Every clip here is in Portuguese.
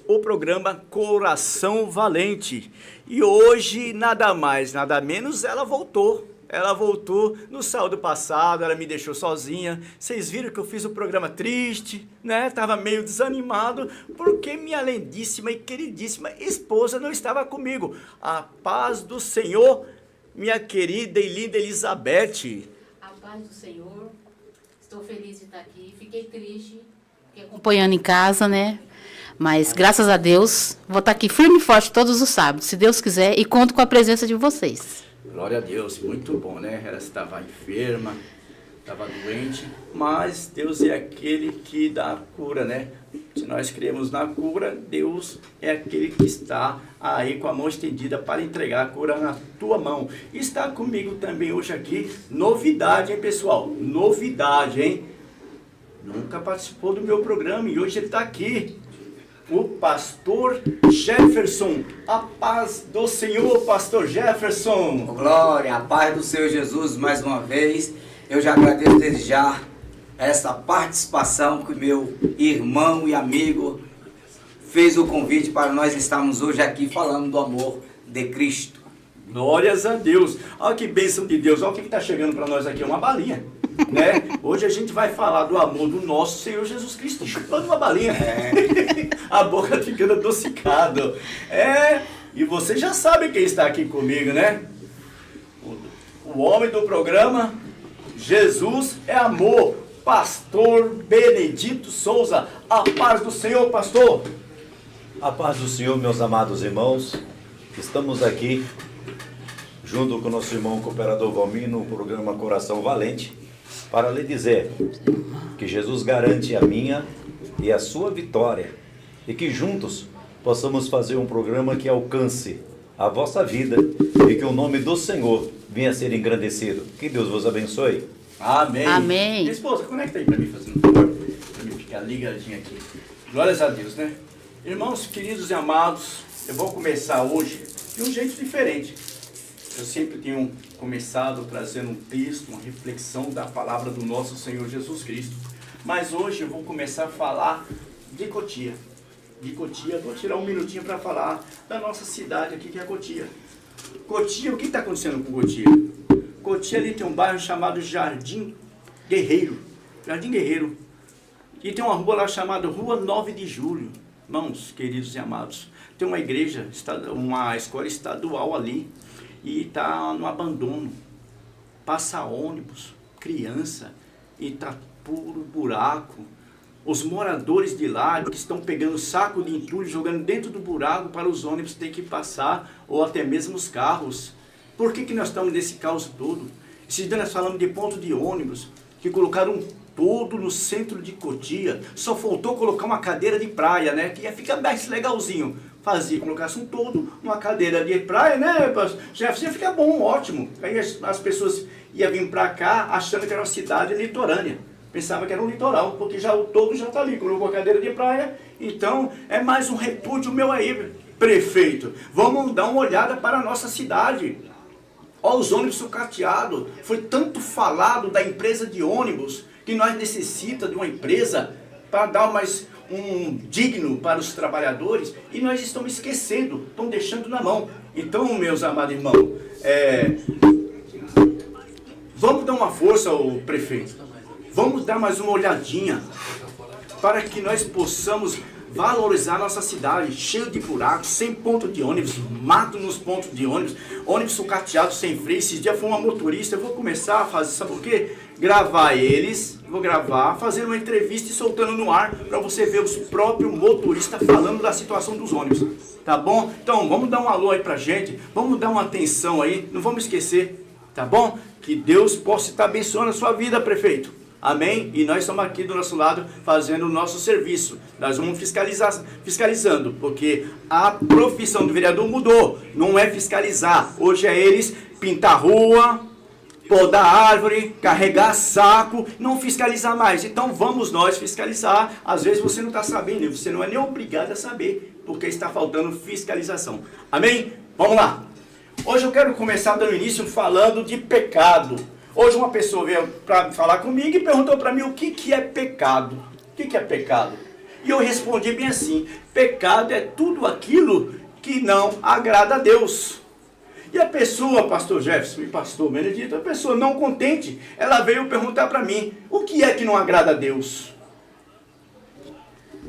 o programa Coração Valente. E hoje, nada mais, nada menos, ela voltou. Ela voltou no sábado passado, ela me deixou sozinha. Vocês viram que eu fiz um programa triste, né? Tava meio desanimado, porque minha lindíssima e queridíssima esposa não estava comigo. A paz do Senhor, minha querida e linda Elizabeth. A paz do Senhor, estou feliz de estar aqui. Fiquei triste, acompanhando em casa, né? Mas, graças a Deus, vou estar aqui firme e forte todos os sábados, se Deus quiser, e conto com a presença de vocês. Glória a Deus, muito bom, né? Ela estava enferma, estava doente, mas Deus é aquele que dá a cura, né? Se nós cremos na cura, Deus é aquele que está aí com a mão estendida para entregar a cura na tua mão. E está comigo também hoje aqui, novidade, hein, pessoal? Novidade, hein? Nunca participou do meu programa e hoje ele está aqui. O pastor Jefferson. A paz do Senhor, pastor Jefferson. Glória, a paz do Senhor Jesus mais uma vez. Eu já agradeço desde já essa participação que meu irmão e amigo fez o convite para nós estarmos hoje aqui falando do amor de Cristo. Glórias a Deus. Olha que bênção de Deus. Olha o que está chegando para nós aqui, uma balinha. Né? Hoje a gente vai falar do amor do nosso Senhor Jesus Cristo, chupando uma balinha. A boca ficando adocicada. E você já sabe quem está aqui comigo, né? O homem do programa, Jesus é amor, pastor Benedito Souza. A paz do Senhor, pastor. A paz do Senhor, meus amados irmãos. Estamos aqui junto com o nosso irmão cooperador Valmir no programa Coração Valente, para lhe dizer que Jesus garante a minha e a sua vitória e que juntos possamos fazer um programa que alcance a vossa vida e que o nome do Senhor venha a ser engrandecido. Que Deus vos abençoe. Amém. Amém. Minha esposa, conecta aí para mim, fazendo um favor, para mim ficar ligadinho aqui. Glórias a Deus, né? Irmãos queridos e amados, eu vou começar hoje de um jeito diferente. Eu sempre tenho começado trazendo um texto, uma reflexão da palavra do nosso Senhor Jesus Cristo. Mas hoje eu vou começar a falar de Cotia. De Cotia, vou tirar um minutinho para falar da nossa cidade aqui, que é Cotia. Cotia, o que está acontecendo com Cotia? Cotia ali tem um bairro chamado Jardim Guerreiro. Jardim Guerreiro. E tem uma rua lá chamada Rua 9 de Julho. Irmãos, queridos e amados, tem uma igreja, uma escola estadual ali. E está no abandono, passa ônibus, criança, e está puro buraco. Os moradores de lá que estão pegando saco de entulho, jogando dentro do buraco para os ônibus terem que passar, ou até mesmo os carros. Por que nós estamos nesse caos todo? Esses dias nós falamos de ponto de ônibus, que colocaram todo no centro de Cotia, só faltou colocar uma cadeira de praia, né? Que ia ficar mais legalzinho. Colocasse um todo numa cadeira de praia, né? Já fica bom, ótimo. Aí as pessoas iam vir pra cá achando que era uma cidade litorânea. Pensava que era um litoral, porque já o todo já tá ali. Colocou a cadeira de praia, então é mais um repúdio meu aí, prefeito. Vamos dar uma olhada para a nossa cidade. Olha os ônibus sucateados. Foi tanto falado da empresa de ônibus que nós necessitamos de uma empresa para dar mais um digno para os trabalhadores, e nós estamos esquecendo, estão deixando na mão. Então, meus amados irmãos, vamos dar uma força ao prefeito, vamos dar mais uma olhadinha, para que nós possamos valorizar nossa cidade, cheio de buracos, sem ponto de ônibus, mato nos pontos de ônibus, ônibus sucateados sem freio. Esses dias foi uma motorista, eu vou começar a fazer, sabe o quê? Gravar eles, vou gravar, fazer uma entrevista e soltando no ar, para você ver os próprios motoristas falando da situação dos ônibus, tá bom? Então, vamos dar um alô aí pra gente, vamos dar uma atenção aí, não vamos esquecer, tá bom? Que Deus possa estar abençoando a sua vida, prefeito. Amém? E nós estamos aqui do nosso lado fazendo o nosso serviço. Nós vamos fiscalizando, porque a profissão do vereador mudou. Não é fiscalizar. Hoje é eles pintar rua, podar árvore, carregar saco, não fiscalizar mais. Então vamos nós fiscalizar. Às vezes você não está sabendo, você não é nem obrigado a saber, porque está faltando fiscalização. Amém? Vamos lá. Hoje eu quero começar dando início falando de pecado. Hoje uma pessoa veio para falar comigo e perguntou para mim o que é pecado. O que é pecado? E eu respondi bem assim: pecado é tudo aquilo que não agrada a Deus. E a pessoa, pastor Jefferson e pastor Benedito, a pessoa não contente, ela veio perguntar para mim: o que é que não agrada a Deus?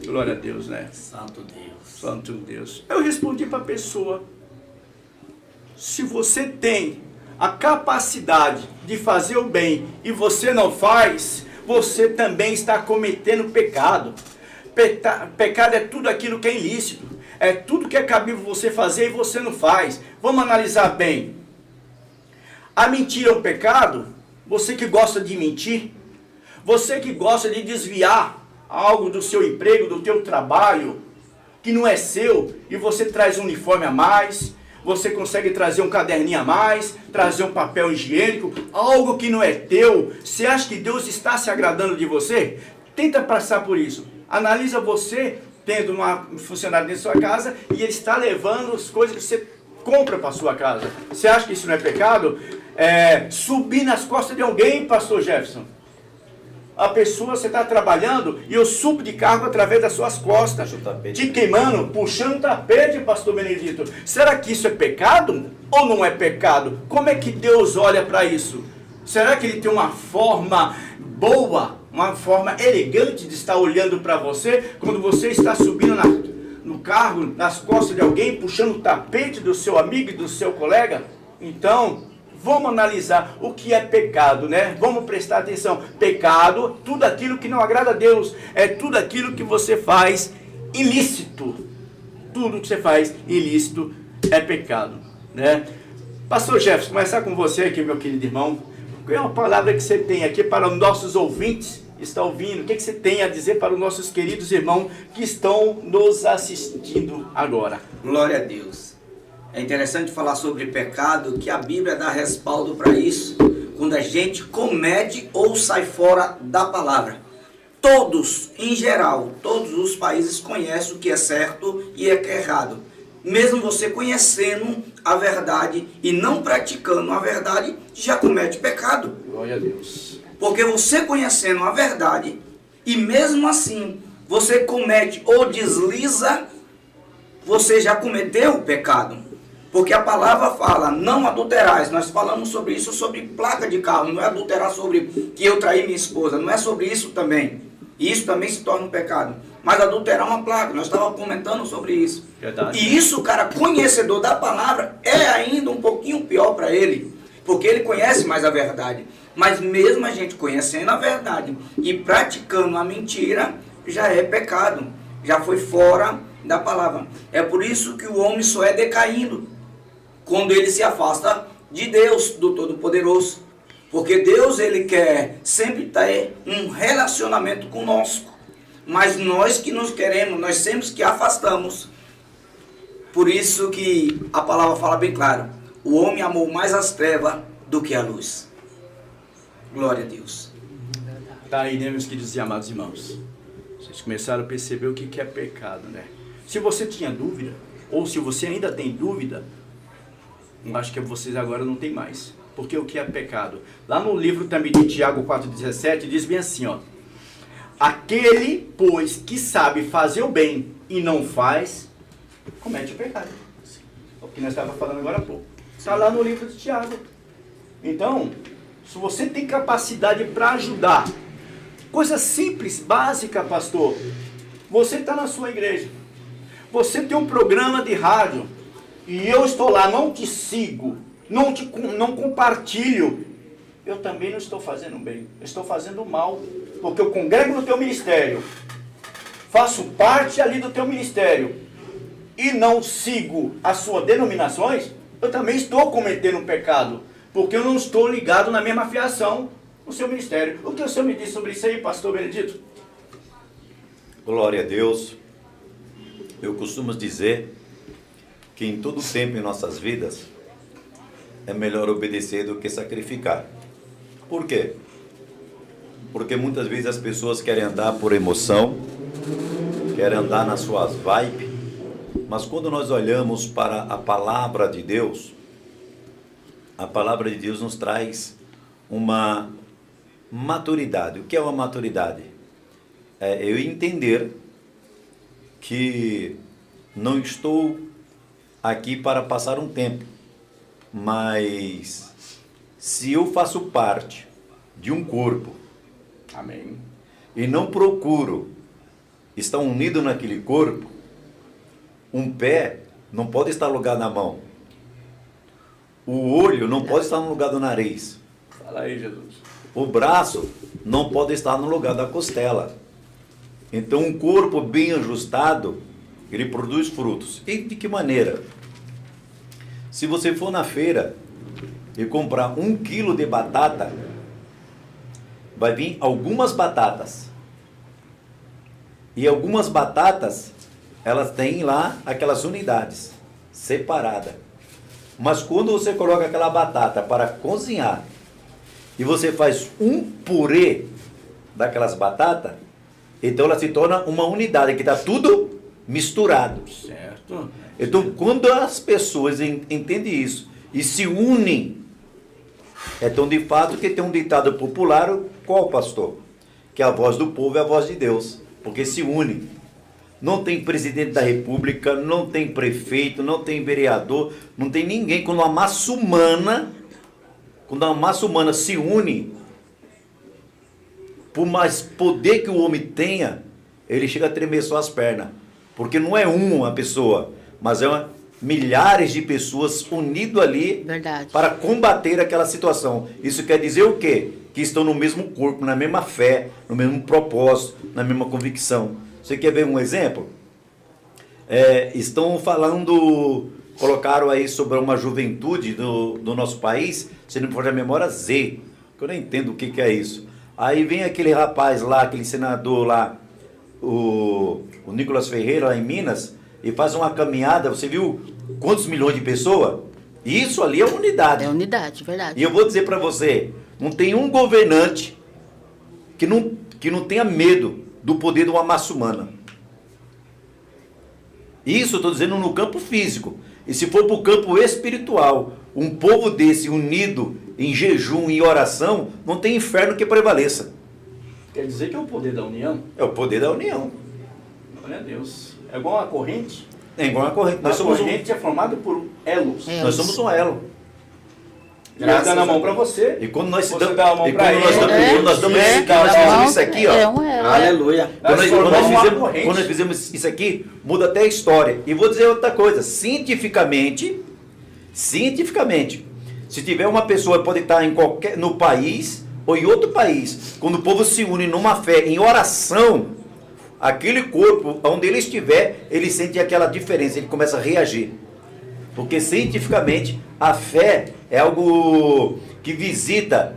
Glória a Deus, né? Santo Deus. Santo Deus. Eu respondi para a pessoa: se você tem a capacidade de fazer o bem e você não faz, você também está cometendo pecado. Pecado é tudo aquilo que é ilícito. É tudo que é cabível você fazer e você não faz. Vamos analisar bem. A mentira é um pecado? Você que gosta de mentir, você que gosta de desviar algo do seu emprego, do teu trabalho, que não é seu, e você traz um uniforme a mais, você consegue trazer um caderninho a mais, trazer um papel higiênico, algo que não é teu. Você acha que Deus está se agradando de você? Tenta passar por isso. Analisa você tendo um funcionário dentro da sua casa e ele está levando as coisas que você compra para sua casa. Você acha que isso não é pecado? Subir nas costas de alguém, pastor Jefferson. A pessoa, você está trabalhando e eu subo de cargo através das suas costas, te queimando, puxando o tapete, pastor Benedito. Será que isso é pecado ou não é pecado? Como é que Deus olha para isso? Será que ele tem uma forma boa, uma forma elegante de estar olhando para você quando você está subindo no carro, nas costas de alguém, puxando o tapete do seu amigo e do seu colega? Então, vamos analisar o que é pecado, né? Vamos prestar atenção. Pecado, tudo aquilo que não agrada a Deus, é tudo aquilo que você faz ilícito. Tudo que você faz ilícito é pecado, né? Pastor Jefferson, começar com você aqui, meu querido irmão. Qual é a palavra que você tem aqui para os nossos ouvintes que estão ouvindo? O que você tem a dizer para os nossos queridos irmãos que estão nos assistindo agora? Glória a Deus. É interessante falar sobre pecado, que a Bíblia dá respaldo para isso, quando a gente comete ou sai fora da palavra. Todos, em geral, todos os países conhecem o que é certo e o que é errado. Mesmo você conhecendo a verdade e não praticando a verdade, já comete pecado. Glória a Deus. Porque você conhecendo a verdade e mesmo assim você comete ou desliza, você já cometeu o pecado. Porque a palavra fala, não adulterais. Nós falamos sobre isso, sobre placa de carro. Não é adulterar sobre que eu traí minha esposa. Não é sobre isso também. E isso também se torna um pecado. Mas adulterar uma placa, nós estávamos comentando sobre isso. Verdade. E isso, o cara conhecedor da palavra, é ainda um pouquinho pior para ele. Porque ele conhece mais a verdade. Mas mesmo a gente conhecendo a verdade e praticando a mentira, já é pecado. Já foi fora da palavra. É por isso que o homem só é decaindo quando ele se afasta de Deus, do Todo-Poderoso. Porque Deus, ele quer sempre ter um relacionamento conosco. Mas nós que nos queremos, nós sempre que afastamos. Por isso que a palavra fala bem claro. O homem amou mais as trevas do que a luz. Glória a Deus. Tá aí, né, meus queridos e amados irmãos? Vocês começaram a perceber o que é pecado, né? Se você tinha dúvida, ou se você ainda tem dúvida, eu acho que vocês agora não tem mais. Porque o que é pecado? Lá no livro também de Tiago 4,17, diz bem assim, ó. Aquele, pois, que sabe fazer o bem e não faz, comete o pecado. É o que nós estávamos falando agora há pouco. Está lá no livro de Tiago. Então, se você tem capacidade para ajudar, coisa simples, básica, pastor. Você está na sua igreja. Você tem um programa de rádio. E eu estou lá, não te sigo, não compartilho. Eu também não estou fazendo bem. Eu estou fazendo mal. Porque eu congrego no teu ministério. Faço parte ali do teu ministério. E não sigo as suas denominações. Eu também estou cometendo um pecado. Porque eu não estou ligado na mesma fiação no seu ministério. O que o senhor me disse sobre isso aí, pastor Benedito? Glória a Deus. Eu costumo dizer que em todo tempo em nossas vidas é melhor obedecer do que sacrificar. Por quê? Porque muitas vezes as pessoas querem andar por emoção, querem andar nas suas vibes, mas quando nós olhamos para a palavra de Deus, a palavra de Deus nos traz uma maturidade. O que é uma maturidade? É eu entender que não estou aqui para passar um tempo, mas se eu faço parte de um corpo, Amém. e não procuro estar unido naquele corpo, um pé não pode estar no lugar da mão, o olho não pode estar no lugar do nariz, Fala aí, Jesus. o braço não pode estar no lugar da costela. Então um corpo bem ajustado, ele produz frutos. E de que maneira? Se você for na feira e comprar 1 quilo de batata, vai vir algumas batatas. E algumas batatas, elas têm lá aquelas unidades separadas. Mas quando você coloca aquela batata para cozinhar e você faz um purê daquelas batatas, então ela se torna uma unidade que está tudo misturado. Certo. Então, quando as pessoas entendem isso e se unem, então de fato que tem um ditado popular, qual, pastor? Que a voz do povo é a voz de Deus, porque se une. Não tem presidente da república, não tem prefeito, não tem vereador, não tem ninguém. Quando a massa humana se une, por mais poder que o homem tenha, ele chega a tremer só as pernas. Porque não é uma pessoa, mas milhares de pessoas unidas ali. Verdade. Para combater aquela situação. Isso quer dizer o quê? Que estão no mesmo corpo, na mesma fé, no mesmo propósito, na mesma convicção. Você quer ver um exemplo? Estão falando, colocaram aí sobre uma juventude do nosso país, se não for da memória, Z, que eu não entendo o que é isso. Aí vem aquele rapaz lá, aquele senador lá, o Nicolas Ferreira, lá em Minas, e faz uma caminhada, você viu quantos milhões de pessoas? Isso ali é unidade. É unidade, verdade. E eu vou dizer para você, não tem um governante que não tenha medo do poder de uma massa humana. Isso eu estou dizendo no campo físico. E se for para o campo espiritual, um povo desse unido em jejum e oração, não tem inferno que prevaleça. Quer dizer que é o poder da união? É o poder da união. Glória a Deus. É igual uma corrente. É igual a corrente. A corrente é formada por elos. Nós somos um elo. Graças dando a mão para você. E quando nós você dá a mão para ele. Quando nós fizemos isso aqui, ó. Aleluia. Quando nós fizemos isso aqui, muda até a história. E vou dizer outra coisa. Cientificamente, se tiver uma pessoa, pode estar no país ou em outro país, quando o povo se une numa fé, em oração, aquele corpo, onde ele estiver, ele sente aquela diferença, ele começa a reagir. Porque cientificamente a fé é algo que visita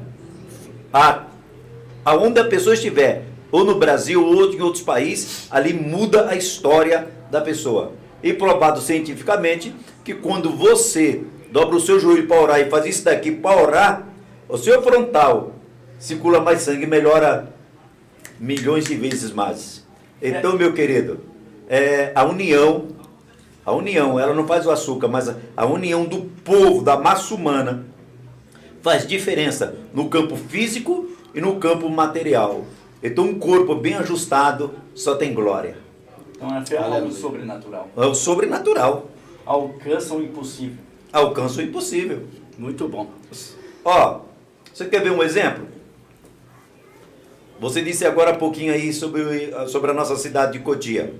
aonde a pessoa estiver, ou no Brasil ou em outros países, ali muda a história da pessoa. E provado cientificamente que quando você dobra o seu joelho para orar e faz isso daqui para orar, o seu frontal circula mais sangue, melhora milhões de vezes mais. Então, meu querido, a união, ela não faz o açúcar, mas a união do povo, da massa humana, faz diferença no campo físico e no campo material. Então, um corpo bem ajustado só tem glória. Então, a fé é algo sobrenatural. É o sobrenatural. Alcança o impossível. Alcança o impossível. Muito bom. Ó, você quer ver um exemplo? Você disse agora há pouquinho aí sobre a nossa cidade de Cotia.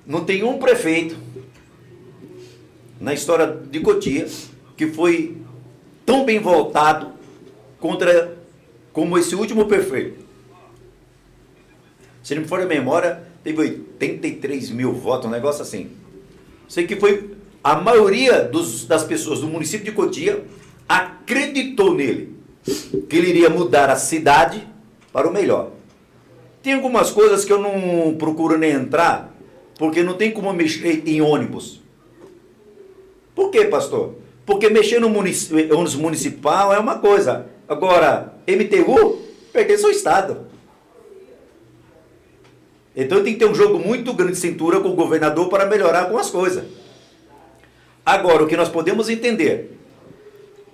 Não tem um prefeito na história de Cotia que foi tão bem voltado como esse último prefeito. Se não me for a memória, teve 83 mil votos, um negócio assim. Sei que foi a maioria das pessoas do município de Cotia acreditou nele, que ele iria mudar a cidade para o melhor. Tem algumas coisas que eu não procuro nem entrar, porque não tem como mexer em ônibus. Por quê, pastor? Porque mexer no ônibus municipal é uma coisa. Agora, MTU pertence ao Estado. Então tem que ter um jogo muito grande de cintura com o governador para melhorar algumas coisas. Agora, o que nós podemos entender,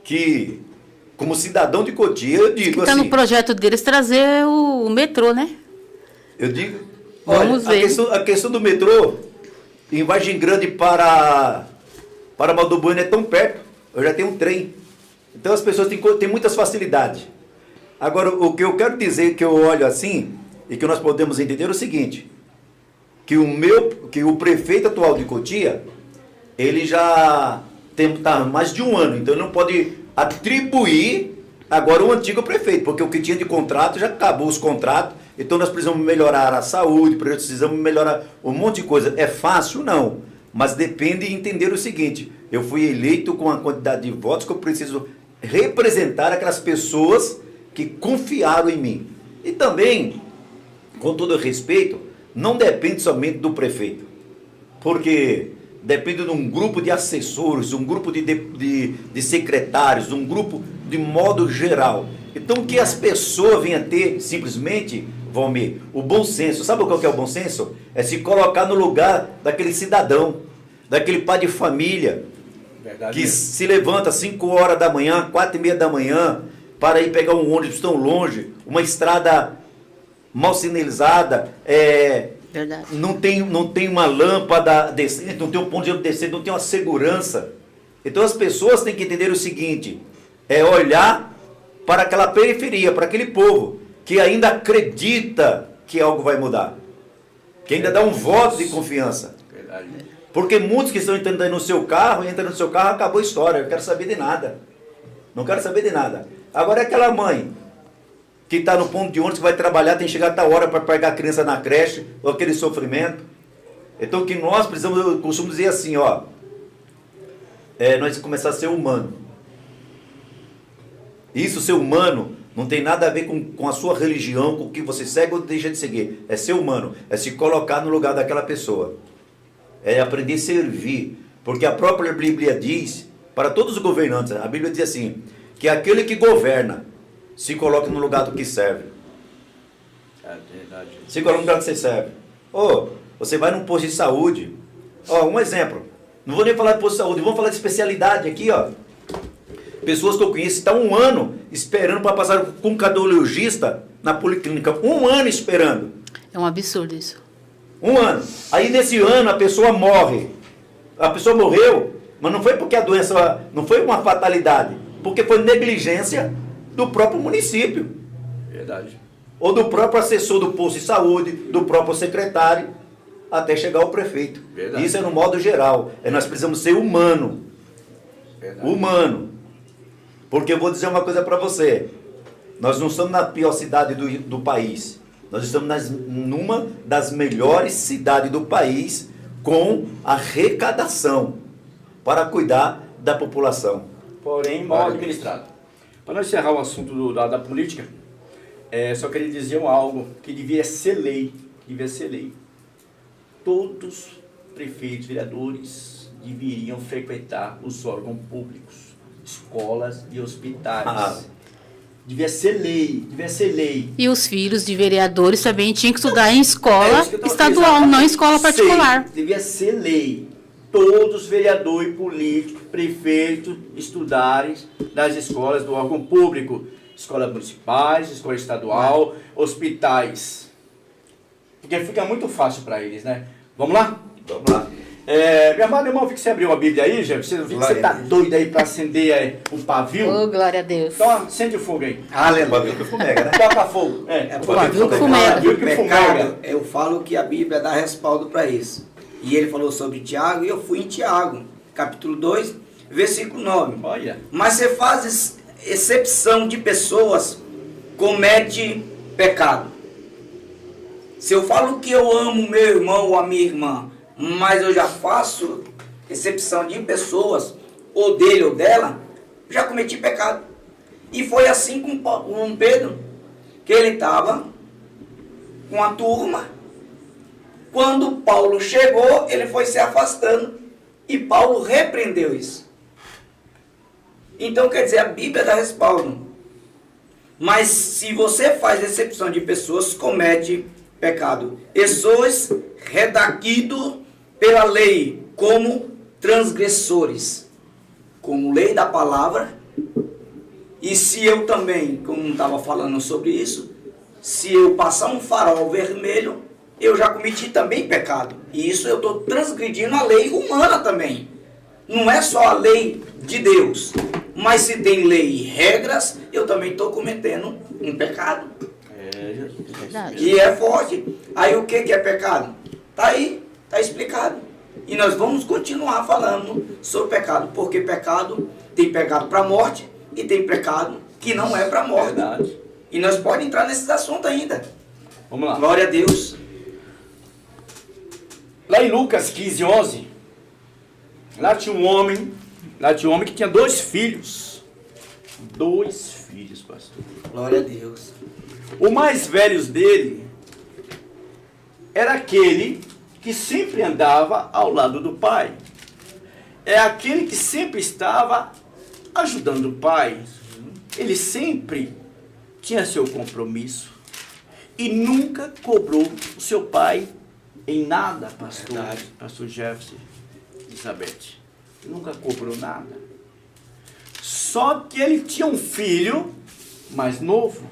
que como cidadão de Cotia, eu digo que está assim... no projeto deles trazer o metrô, né? Eu digo... Vamos ver. A questão do metrô, em Vargem Grande para Maldobuena é tão perto. Eu já tenho um trem. Então as pessoas têm muitas facilidades. Agora, o que eu quero dizer, que eu olho assim, e que nós podemos entender é o seguinte, que o prefeito atual de Cotia, ele já está mais de um ano, então ele não pode atribuir agora o antigo prefeito, porque o que tinha de contrato já acabou os contratos, então nós precisamos melhorar a saúde, precisamos melhorar um monte de coisa. É fácil? Não, mas depende de entender o seguinte, eu fui eleito com a quantidade de votos que eu preciso representar aquelas pessoas que confiaram em mim. E também, com todo respeito, não depende somente do prefeito, porque depende de um grupo de assessores, um grupo de secretários, um grupo de modo geral. Então, que as pessoas venham a ter, simplesmente, Valmir, o bom senso. Sabe o que é o bom senso? É se colocar no lugar daquele cidadão, daquele pai de família, Verdade que mesmo. se levanta às 5 horas da manhã, 4h30 da manhã, para ir pegar um ônibus tão longe, uma estrada mal sinalizada, Verdade. não tem uma lâmpada decente, não tem um ponto de ônibus decente, não tem uma segurança. Então as pessoas têm que entender o seguinte, é olhar para aquela periferia, para aquele povo que ainda acredita que algo vai mudar, que ainda dá um voto de confiança. Verdade. Porque muitos que estão entrando aí no seu carro, entrando no seu carro, acabou a história, eu quero saber de nada. Não quero saber de nada. Agora é aquela mãe que está no ponto de ônibus, que vai trabalhar, tem que chegar a tal hora para pegar a criança na creche, ou aquele sofrimento. Então que nós precisamos, eu costumo dizer assim, ó, nós temos que começar a ser humano. Isso, ser humano, não tem nada a ver com a sua religião, com o que você segue ou deixa de seguir. É ser humano, é se colocar no lugar daquela pessoa. É aprender a servir. Porque a própria Bíblia diz, para todos os governantes, a Bíblia diz assim, que aquele que governa se coloca no lugar do que serve. É verdade. Se coloca no lugar que você serve. Você vai num posto de saúde. Um exemplo. Não vou nem falar de posto de saúde, vamos falar de especialidade aqui, ó. Pessoas que eu conheço estão 1 ano esperando para passar com um cardiologista na policlínica. 1 ano esperando. É um absurdo isso. 1 ano. Aí nesse ano a pessoa morre. A pessoa morreu, mas não foi porque a doença, não foi uma fatalidade, porque foi negligência do próprio município. Verdade. Ou do próprio assessor do posto de saúde, do próprio secretário, até chegar ao prefeito. Verdade. Isso é no modo geral. Nós precisamos ser humano. Verdade. Humano. Porque eu vou dizer uma coisa para você. Nós não estamos na pior cidade do país. Nós estamos numa das melhores cidades do país com arrecadação para cuidar da população. Porém, mal administrado. Para nós encerrar o assunto da política, só queria dizer algo que devia ser lei. Devia ser lei. Todos os prefeitos, vereadores deveriam frequentar os órgãos públicos, escolas e hospitais. Devia ser lei, devia ser lei. E os filhos de vereadores também tinham que estudar em escola isso que eu tô- estadual, exatamente. não em escola particular. Sei, devia ser lei. Todos os vereadores, políticos, prefeitos estudarem nas escolas do órgão público. Escolas municipais, escola estadual, hospitais. Porque fica muito fácil para eles, né? Vamos lá? Vamos lá. Meu amado irmão, vi que você abriu a Bíblia aí, já. Você vi que você tá doido aí para acender o pavio. Oh, glória a Deus. Então, acende o fogo aí. Aleluia. Toca fogo. pavio que fumega. Pavio que fumega. Eu falo que a Bíblia dá respaldo para isso. E ele falou sobre Tiago, e eu fui em Tiago, capítulo 2, versículo 9. Olha. Mas você faz exceção de pessoas, comete pecado. Se eu falo que eu amo meu irmão ou a minha irmã, mas eu já faço exceção de pessoas, ou dele ou dela, já cometi pecado. E foi assim com Pedro, que ele estava com a turma. Quando Paulo chegou, ele foi se afastando e Paulo repreendeu isso. Então, quer dizer, a Bíblia dá respaldo. Mas se você faz exceção de pessoas, comete pecado. E sois redaquidos pela lei como transgressores, como lei da palavra. E se eu também, como estava falando sobre isso, se eu passar um farol vermelho, eu já cometi também pecado. E isso eu estou transgredindo a lei humana também. Não é só a lei de Deus. Mas se tem lei e regras, eu também estou cometendo um pecado. Verdade. E é forte. Aí o que é pecado? Está aí, está explicado. E nós vamos continuar falando sobre pecado. Porque pecado, tem pecado para a morte e tem pecado que não é para a morte. Verdade. E nós podemos entrar nesses assuntos ainda. Vamos lá. Glória a Deus. Lá em Lucas 15, 11, lá tinha um homem que tinha 2 filhos. 2 filhos, pastor. Glória a Deus. O mais velho dele era aquele que sempre andava ao lado do pai. É aquele que sempre estava ajudando o pai. Ele sempre tinha seu compromisso e nunca cobrou o seu pai em nada, pastor. Verdade. Pastor Jefferson, Elizabeth. Nunca cobrou nada. Só que ele tinha um filho mais novo,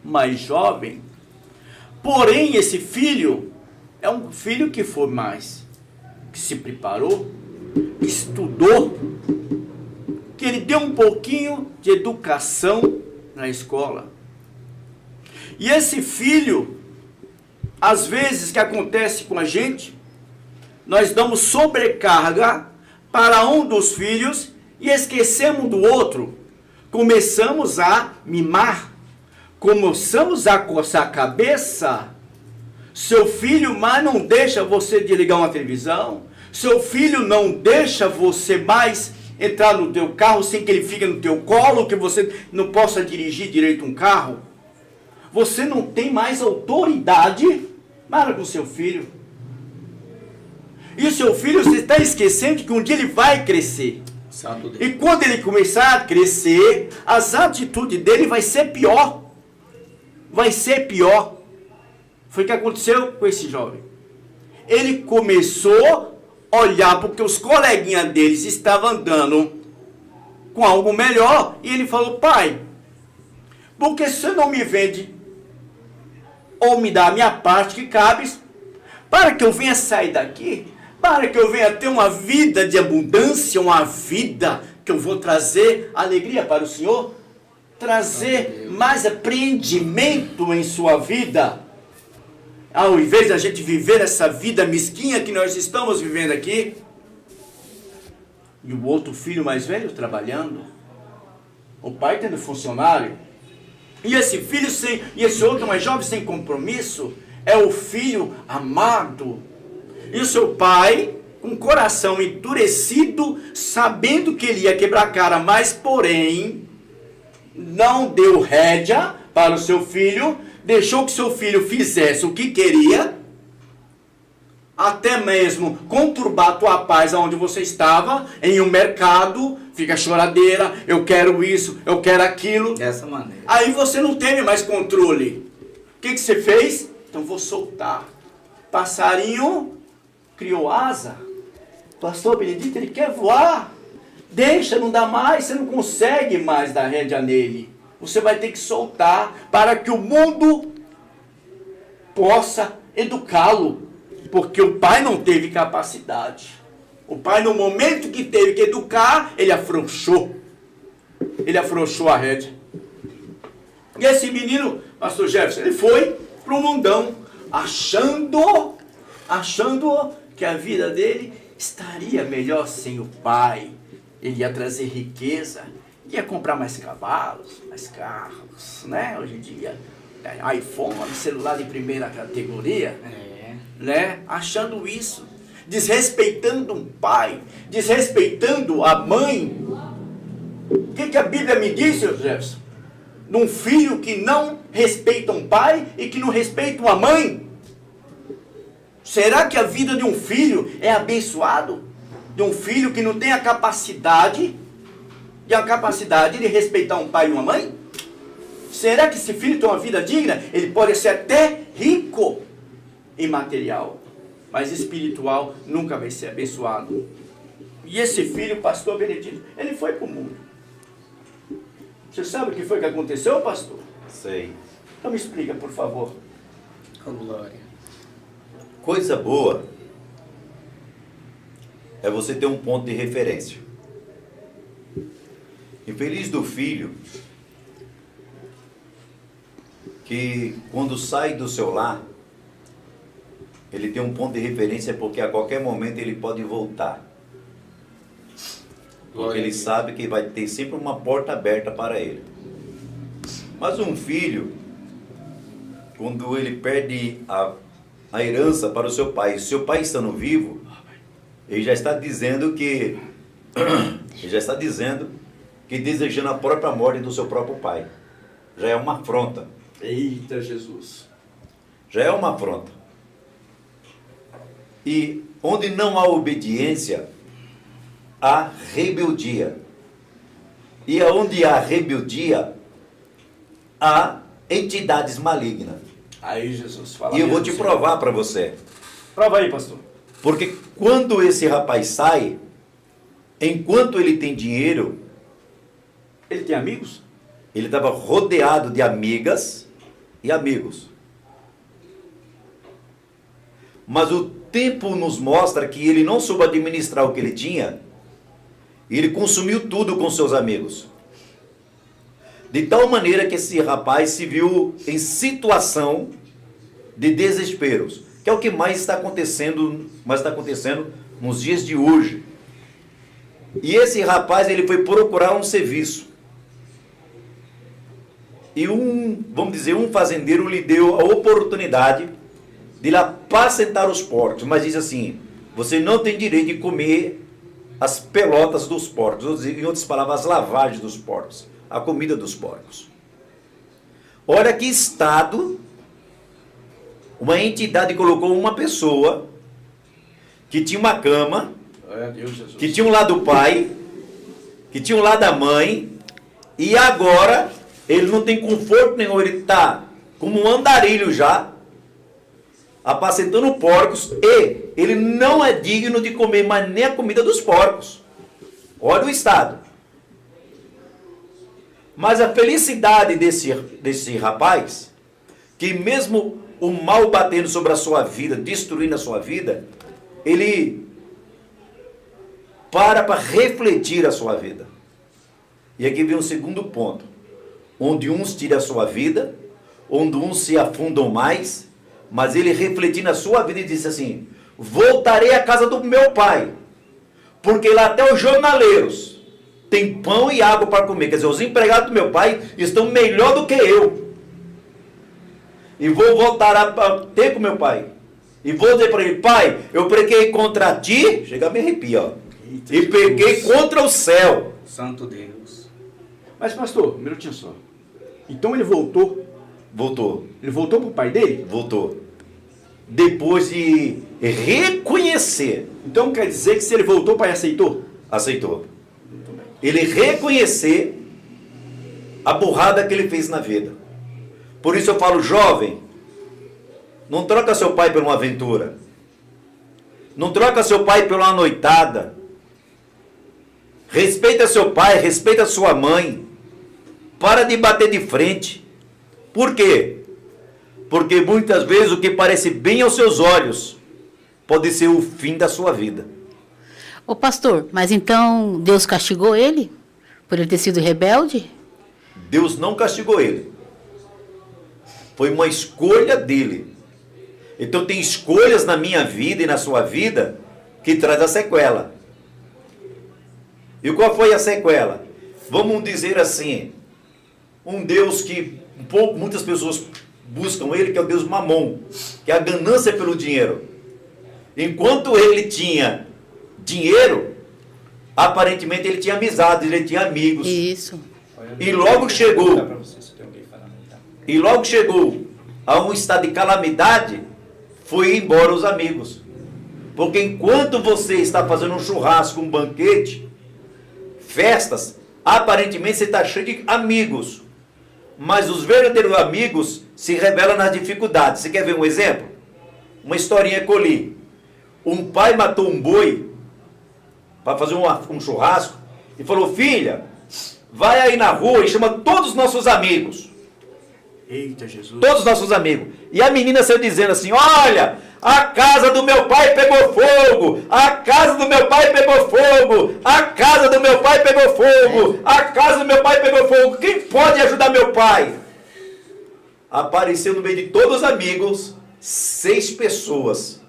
mais jovem. Porém, esse filho é um filho que foi mais, que se preparou, estudou, que ele deu um pouquinho de educação na escola. E esse filho, às vezes que acontece com a gente, nós damos sobrecarga para um dos filhos e esquecemos do outro. Começamos a mimar, começamos a coçar a cabeça. Seu filho mais não deixa você de ligar uma televisão. Seu filho não deixa você mais entrar no teu carro sem que ele fique no teu colo, que você não possa dirigir direito um carro. Você não tem mais autoridade para com seu filho. E o seu filho, você está esquecendo que um dia ele vai crescer. E quando ele começar a crescer, as atitudes dele vai ser pior. Vai ser pior. Foi o que aconteceu com esse jovem. Ele começou a olhar porque os coleguinhas deles estavam andando com algo melhor. E ele falou: pai, por que você não me vende ou me dá a minha parte que cabe para que eu venha sair daqui? Para que eu venha ter uma vida de abundância, uma vida que eu vou trazer alegria para o Senhor, trazer mais apreendimento em sua vida. Ao invés de a gente viver essa vida mesquinha que nós estamos vivendo aqui, e o outro filho mais velho trabalhando, o pai tendo funcionário, e esse filho e esse outro mais jovem sem compromisso, é o filho amado. E o seu pai, com o coração endurecido, sabendo que ele ia quebrar a cara, mas porém, não deu rédea para o seu filho, deixou que seu filho fizesse o que queria, até mesmo conturbar a tua paz aonde você estava, em um mercado, fica choradeira, eu quero isso, eu quero aquilo. Dessa maneira. Aí você não teve mais controle. O que você fez? Então vou soltar. Passarinho criou asa. Pastor Benedito, ele quer voar. Deixa, não dá mais, você não consegue mais dar rédea nele. Você vai ter que soltar para que o mundo possa educá-lo. Porque o pai não teve capacidade. O pai, no momento que teve que educar, ele afrouxou. Ele afrouxou a rédea. E esse menino, pastor Jefferson, ele foi para o mundão, achando que a vida dele estaria melhor sem o pai. Ele ia trazer riqueza, ia comprar mais cavalos, mais carros, né? Hoje em dia, iPhone, celular de primeira categoria, né? Achando isso, desrespeitando um pai, desrespeitando a mãe. O que a Bíblia me diz, senhor Jefferson? De um filho que não respeita um pai e que não respeita uma mãe. Será que a vida de um filho é abençoado? De um filho que não tem a capacidade de respeitar um pai e uma mãe? Será que esse filho tem uma vida digna? Ele pode ser até rico em material, mas espiritual nunca vai ser abençoado. E esse filho, pastor Benedito, ele foi para o mundo. Você sabe o que foi que aconteceu, pastor? Sei. Então me explica, por favor. Oh, glória. Coisa boa é você ter um ponto de referência. Infeliz do filho que quando sai do seu lar, ele tem um ponto de referência porque a qualquer momento ele pode voltar. Porque ele sabe que vai ter sempre uma porta aberta para ele. Mas um filho, quando ele perde a herança para o seu pai, se seu pai estando vivo, ele já está dizendo que desejando a própria morte do seu próprio pai. Já é uma afronta. Eita, Jesus. Já é uma afronta. E onde não há obediência, há rebeldia. E onde há rebeldia, há entidades malignas. Aí, Jesus, fala. E eu vou te mesmo, provar para você. Prova aí, pastor. Porque quando esse rapaz sai, enquanto ele tem dinheiro, Ele tem amigos? ele estava rodeado de amigas e amigos. Mas o tempo nos mostra que ele não soube administrar o que ele tinha, e ele consumiu tudo com seus amigos. De tal maneira que esse rapaz se viu em situação de desesperos, que é o que mais está acontecendo nos dias de hoje. E esse rapaz, ele foi procurar um serviço. E um fazendeiro lhe deu a oportunidade de ir apacentar os porcos, mas diz assim: você não tem direito de comer as pelotas dos porcos, em outras palavras, as lavagens dos porcos, a comida dos porcos. Olha que estado uma entidade colocou uma pessoa que tinha uma cama, que tinha um lado do pai, que tinha um lado da mãe, e agora ele não tem conforto nenhum, ele está como um andarilho já, apacentando porcos, e ele não é digno de comer mais nem a comida dos porcos. Olha o estado. Mas a felicidade desse rapaz, que mesmo o mal batendo sobre a sua vida, destruindo a sua vida, ele para refletir a sua vida. E aqui vem um segundo ponto, onde uns tiram a sua vida, onde uns se afundam mais, mas ele refletindo a sua vida e disse assim: voltarei à casa do meu pai, porque lá até os jornaleiros têm pão e água para comer. Quer dizer, os empregados do meu pai estão melhor do que eu. E vou voltar a ter com meu pai. E vou dizer para ele: pai, eu pequei contra ti, chega a me arrepiar, ó, e pequei contra o céu. Santo Deus. Mas, pastor, um minutinho só. Então ele voltou? Voltou. Ele voltou para o pai dele? Voltou. Depois de reconhecer. Então quer dizer que se ele voltou, o pai aceitou? Aceitou. Ele reconhecer a burrada que ele fez na vida. Por isso eu falo: jovem, não troca seu pai por uma aventura. Não troca seu pai por uma noitada. Respeita seu pai, respeita sua mãe. Para de bater de frente. Por quê? Porque muitas vezes o que parece bem aos seus olhos pode ser o fim da sua vida. Ô pastor, mas então Deus castigou ele por ele ter sido rebelde? Deus não castigou ele. Foi uma escolha dele. Então tem escolhas na minha vida e na sua vida que traz a sequela. E qual foi a sequela? Vamos dizer assim, um Deus que muitas pessoas buscam ele, que é o Deus Mamon, que é a ganância pelo dinheiro. Enquanto ele tinha dinheiro, aparentemente ele tinha amizade, ele tinha amigos. Isso. E logo chegou a um estado de calamidade, foi embora os amigos. Porque enquanto você está fazendo um churrasco, um banquete, festas, aparentemente você está cheio de amigos. Mas os verdadeiros amigos se revelam nas dificuldades. Você quer ver um exemplo? Uma historinha que eu li. Um pai matou um boi para fazer um churrasco e falou: filha, vai aí na rua e chama todos os nossos amigos. Eita, Jesus. Todos os nossos amigos. E a menina saiu dizendo assim, olha, a casa do meu pai pegou fogo, a casa do meu pai pegou fogo, a casa do meu pai pegou fogo, a casa do meu pai pegou fogo. Quem pode ajudar meu pai? Apareceu no meio de todos os amigos 6 pessoas.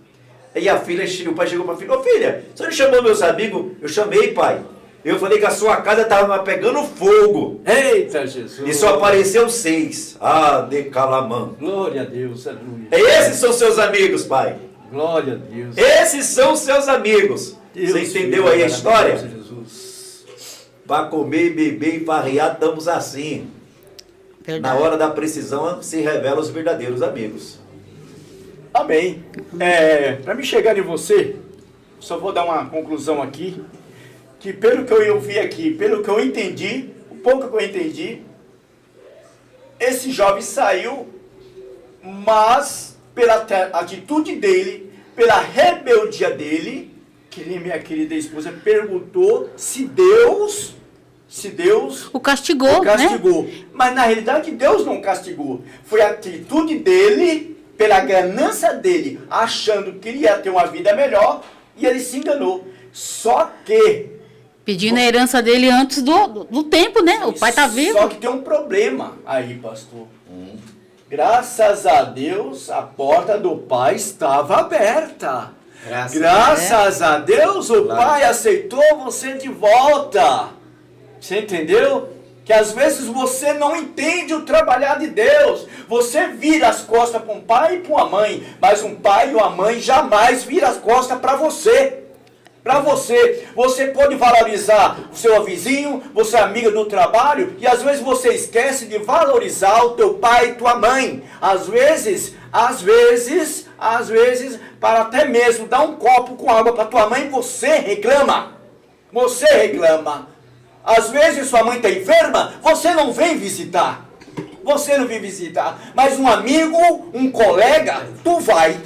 E o pai chegou para a filha, ô filha, você não chamou meus amigos? Eu chamei, pai. Eu falei que a sua casa estava pegando fogo. Eita, Jesus. E só apareceu 6. Ah, de calamã. Glória a Deus, aleluia. Esses são seus amigos, pai. Glória a Deus. Esses são seus amigos. Deus, você entendeu aí a história? Jesus. Para comer, beber e farrear, estamos assim. Verdade. Na hora da precisão se revelam os verdadeiros amigos. Amém. Para me chegar em você, só vou dar uma conclusão aqui. Que pelo que eu ouvi aqui, pelo que eu entendi, o pouco que eu entendi, esse jovem saiu, mas pela atitude dele, pela rebeldia dele, que minha querida esposa perguntou se Deus O castigou, castigou. Mas na realidade Deus não castigou. Foi a atitude dele, pela ganância dele, achando que ele ia ter uma vida melhor, e ele se enganou. Só que Pedindo a herança dele antes do tempo, né? O pai tá vivo. Só que tem um problema aí, pastor. Graças a Deus, a porta do pai estava aberta. Graças a Deus, o pai aceitou você de volta. Você entendeu? Que às vezes você não entende o trabalhar de Deus. Você vira as costas para um pai e para uma mãe. Mas um pai e uma mãe jamais vira as costas para você. Para você pode valorizar o seu vizinho, você é amiga do trabalho, e às vezes você esquece de valorizar o teu pai e tua mãe. Às vezes, para até mesmo dar um copo com água para tua mãe, você reclama. Você reclama. Às vezes sua mãe está enferma, você não vem visitar. Você não vem visitar. Mas um amigo, um colega, tu vai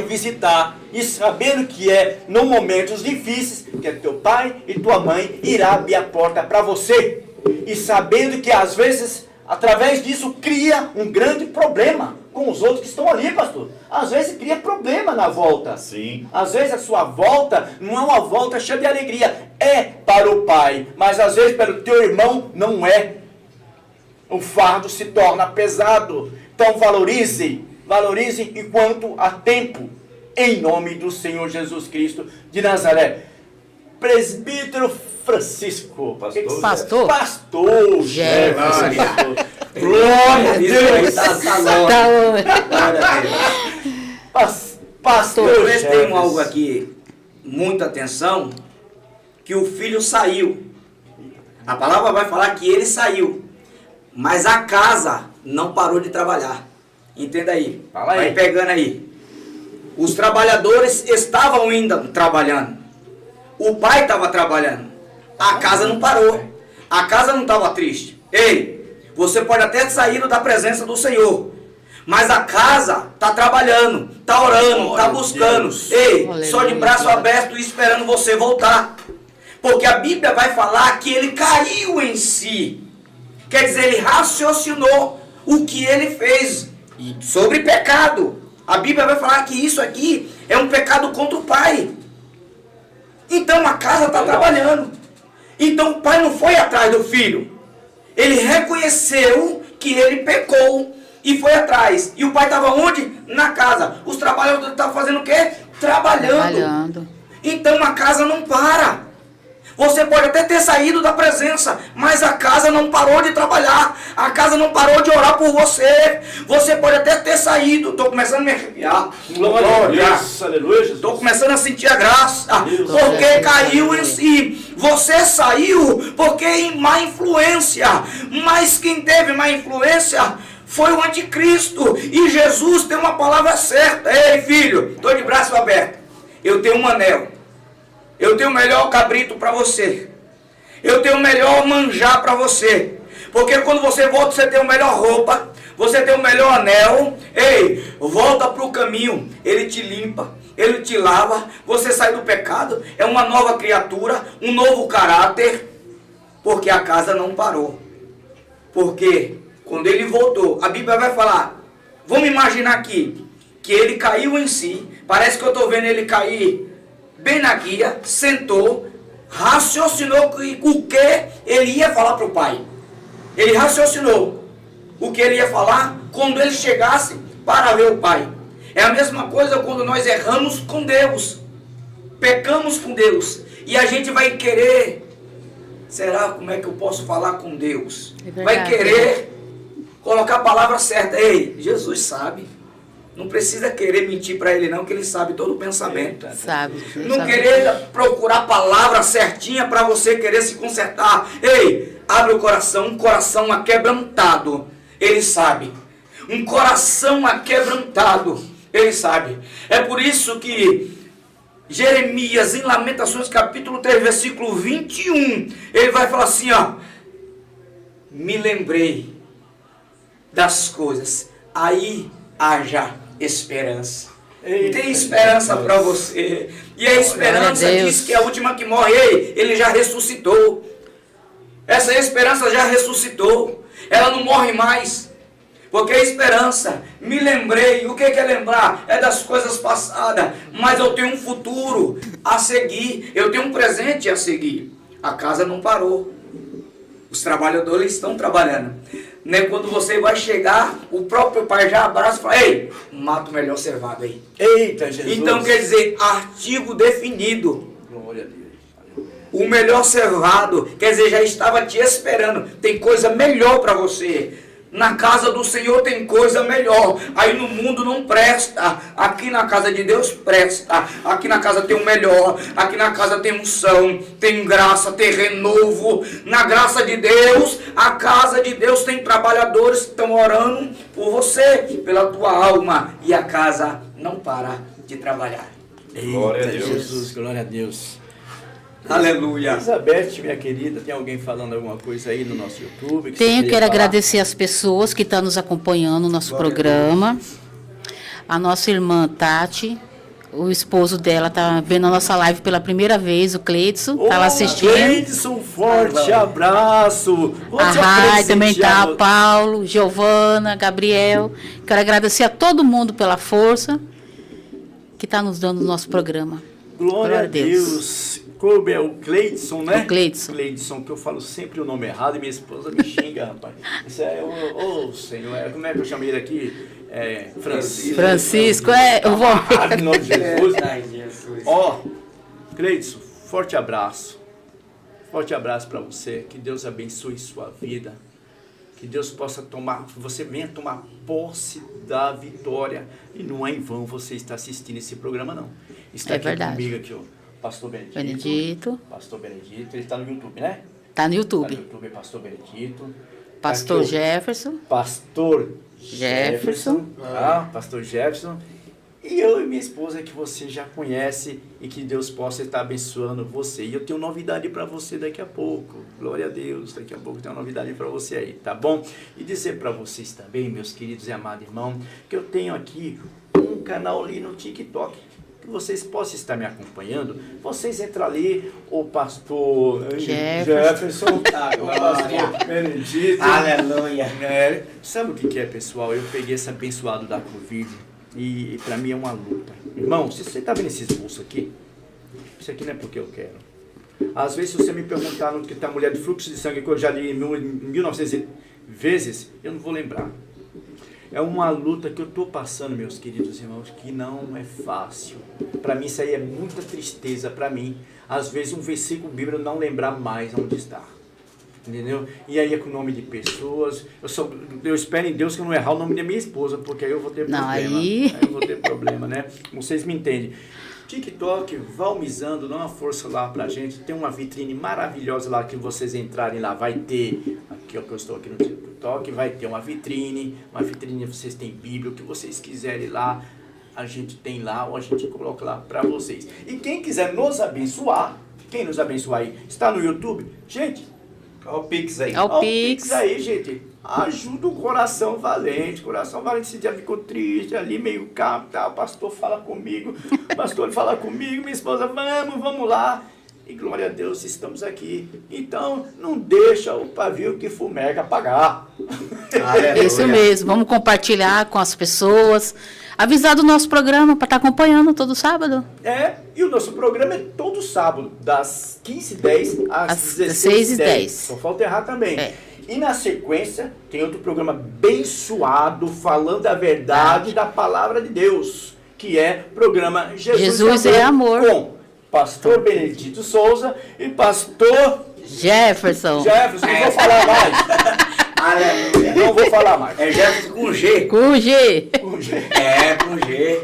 visitar, e sabendo que no momentos difíceis, que teu pai e tua mãe irá abrir a porta para você, e sabendo que às vezes, através disso, cria um grande problema com os outros que estão ali, pastor. Às vezes cria problema na volta. Sim. Às vezes a sua volta não é uma volta cheia de alegria, é para o pai, mas às vezes para o teu irmão não é. O fardo se torna pesado. Então valorize enquanto há tempo, em nome do Senhor Jesus Cristo de Nazaré. Presbítero Francisco. Pastor Jefferson. Glória a Deus. Pastor Jefferson. Tem algo aqui, muita atenção, que o filho saiu. A palavra vai falar que ele saiu, mas a casa não parou de trabalhar. Entenda aí. Vai pegando aí. Os trabalhadores estavam ainda trabalhando. O pai estava trabalhando. A casa não parou. A casa não estava triste. Ei, você pode até ter saído da presença do Senhor, mas a casa está trabalhando, está orando, está buscando. Ei, só de braço aberto esperando você voltar. Porque a Bíblia vai falar que ele caiu em si. Quer dizer, ele raciocinou o que ele fez sobre pecado. A Bíblia vai falar que isso aqui é um pecado contra o pai. Então a casa está trabalhando. Então o pai não foi atrás do filho. Ele reconheceu que ele pecou e foi atrás. E o pai estava onde? Na casa. Os trabalhadores estavam fazendo o quê? Trabalhando. Então a casa não para. Você pode até ter saído da presença, mas a casa não parou de trabalhar. A casa não parou de orar por você. Você pode até ter saído. Estou começando a me arrepiar. Glória. Aleluia. Estou começando a sentir a graça. Porque caiu em si. Você saiu porque em má influência. Mas quem teve má influência foi o anticristo. E Jesus tem uma palavra certa. Ei, filho, estou de braço aberto. Eu tenho um anel. Eu tenho o melhor cabrito para você. Eu tenho o melhor manjar para você. Porque quando você volta, você tem a melhor roupa. Você tem o melhor anel. Ei, volta para o caminho. Ele te limpa. Ele te lava. Você sai do pecado. É uma nova criatura. Um novo caráter. Porque a casa não parou. Porque Quando ele voltou, a Bíblia vai falar, vamos imaginar aqui, que ele caiu em si, parece que eu estou vendo ele cair bem na guia, sentou, raciocinou o que ele ia falar para o pai. Ele raciocinou o que ele ia falar quando ele chegasse para ver o pai. É a mesma coisa quando nós erramos com Deus, pecamos com Deus, e a gente vai querer, será como é que eu posso falar com Deus? Vai querer colocar a palavra certa. Ei, Jesus sabe. Não precisa querer mentir para ele não, que ele sabe todo o pensamento. Sabe. Não sabe. querer procurar a palavra certinha para você querer se consertar. Ei, abre o coração, um coração aquebrantado, ele sabe. Um coração aquebrantado, ele sabe. É por isso que Jeremias, em Lamentações, capítulo 3, versículo 21, ele vai falar assim, ó. Me lembrei das coisas, aí haja esperança. Tem esperança para você. E a esperança diz que é a última que morre. Ei, ele já ressuscitou. Essa esperança já ressuscitou. Ela não morre mais. Porque a esperança, me lembrei. O que é lembrar? É das coisas passadas. Mas eu tenho um futuro a seguir. Eu tenho um presente a seguir. A casa não parou. Os trabalhadores estão trabalhando. Né? Quando você vai chegar, o próprio pai já abraça e fala, ei, mata o melhor cevado aí. Eita, Jesus. Então quer dizer, artigo definido. Glória a Deus. O melhor cevado, quer dizer, já estava te esperando. Tem coisa melhor para você. Na casa do Senhor tem coisa melhor. Aí no mundo não presta. Aqui na casa de Deus presta. Aqui na casa tem o melhor. Aqui na casa tem unção, tem graça, tem renovo. Na graça de Deus, a casa de Deus tem trabalhadores que estão orando por você, pela tua alma. E a casa não para de trabalhar. Glória a Deus. Jesus, glória a Deus. Aleluia. Elizabeth, minha querida, tem alguém falando alguma coisa aí no nosso YouTube? Quero agradecer as pessoas que estão nos acompanhando no nosso programa. A nossa irmã Tati, o esposo dela está vendo a nossa live pela primeira vez, o Cleidson, está lá assistindo. Cleidson, um forte abraço. A Rai também está, Paulo, Giovana, Gabriel. Quero agradecer a todo mundo pela força que está nos dando no nosso programa. Glória a Deus. Como é o Cleidson, né? O Cleidson. Cleidson, que eu falo sempre o nome errado e minha esposa me xinga, rapaz. Isso é o Senhor. Como é que eu chamei ele aqui? Francisco. Francisco, eu vou. Em nome de Jesus. Ó, Cleidson, forte abraço. Forte abraço para você. Que Deus abençoe sua vida. Que Deus possa você venha tomar posse da vitória. E não é em vão você estar assistindo esse programa, não. Está aqui verdade. Comigo aqui, ó. Pastor Benedito. Pastor Benedito, ele está no YouTube, né? Está no YouTube. Está no YouTube, Pastor Benedito. Pastor aqui, Jefferson. Pastor Jefferson. Pastor Jefferson. E eu e minha esposa que você já conhece e que Deus possa estar abençoando você. E eu tenho novidade para você daqui a pouco. Glória a Deus, daqui a pouco tem uma novidade para você aí, tá bom? E dizer para vocês também, meus queridos e amados irmãos, que eu tenho aqui um canal ali no TikTok. Que vocês possam estar me acompanhando, vocês entram ali, o pastor Jefferson, o pastor Benedito. Aleluia. Sabe o que é, pessoal? Eu peguei esse abençoado da Covid e para mim é uma luta. Irmão, se você está vendo esse esboço aqui, isso aqui não é porque eu quero. Às vezes, se você me perguntar no que está mulher de fluxo de sangue, que eu já li 1900 vezes, eu não vou lembrar. É uma luta que eu estou passando, meus queridos irmãos, que não é fácil. Para mim isso aí é muita tristeza para mim. Às vezes um versículo bíblico não lembrar mais onde está. Entendeu? E aí é com o nome de pessoas. Eu espero em Deus que eu não errar o nome da minha esposa, porque aí eu vou ter problema. Aí eu vou ter problema, né? Vocês me entendem. TikTok, Valmizando, dá uma força lá pra gente. Tem uma vitrine maravilhosa lá que vocês entrarem lá. Vai ter, aqui ó, que eu estou aqui no TikTok, vai ter uma vitrine vocês têm Bíblia, o que vocês quiserem lá, a gente tem lá, ou a gente coloca lá pra vocês. E quem quiser nos abençoar, quem nos abençoar aí, está no YouTube, gente, olha o Pix aí. Olha o Pix aí, gente. Ajuda o coração valente. Coração valente, esse dia ficou triste, ali meio calmo, tá? O pastor fala comigo, minha esposa, vamos lá. E glória a Deus, estamos aqui. Então, não deixa o pavio que fumega apagar. Aleluia. Isso mesmo, vamos compartilhar com as pessoas. Avisar do nosso programa para estar acompanhando todo sábado. E o nosso programa é todo sábado, das 15h10 às 16h10. Só falta errar também. E na sequência, tem outro programa abençoado, falando a verdade da palavra de Deus, que é o programa Jesus é Amor, com pastor Benedito Souza e pastor Jefferson, não vou falar mais. Aleluia. Não vou falar mais. É Jefferson com G. Com G. Com G. É, com G.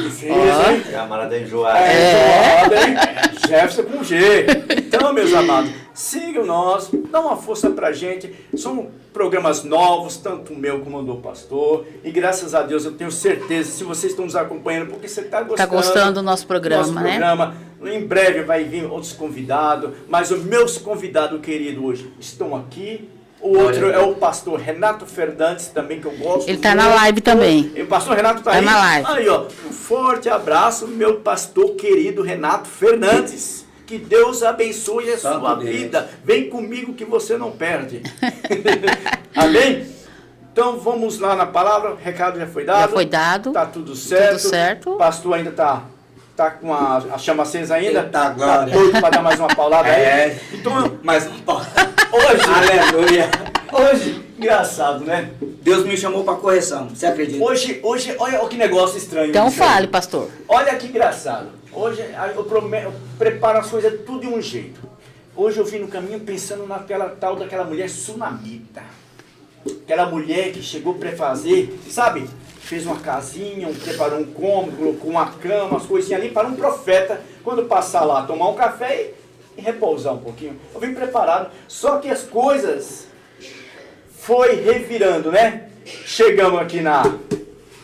Difícil, hein? Camarada enjoado. Enjoado, hein? Jefferson com G. Então, meus amados, sigam nós, dá uma força pra gente. São programas novos, tanto o meu como o do pastor. E graças a Deus eu tenho certeza, se vocês estão nos acompanhando, porque você está gostando. Está gostando do nosso programa, né? Em breve vai vir outros convidados, mas os meus convidados queridos hoje estão aqui. O outro é o pastor Renato Fernandes, também, que eu gosto. Ele está na live também. O pastor Renato está aí. na live. Aí, ó, um forte abraço, meu pastor querido Renato Fernandes. Que Deus abençoe a sua vida. Vem comigo que você não perde. Amém? Então vamos lá na palavra. O recado já foi dado. Já foi dado. Tá tudo certo. Tudo certo. O pastor ainda tá com a chama acesa ainda. Eita, glória. Tá doido para dar mais uma paulada aí. Então, Mas hoje, aleluia. Hoje, engraçado, né? Deus me chamou para correção. Você acredita? Hoje, olha que negócio estranho. Então isso aí. fale, pastor. Olha que engraçado. Hoje eu preparo as coisas tudo de um jeito. Hoje eu vim no caminho pensando naquela tal daquela mulher sunamita. Aquela mulher que chegou para fazer, sabe? Fez uma casinha, preparou um cômodo, colocou uma cama, as coisinhas ali para um profeta, quando passar lá, tomar um café e repousar um pouquinho. Eu vim preparado. Só que as coisas foi revirando, né? Chegamos aqui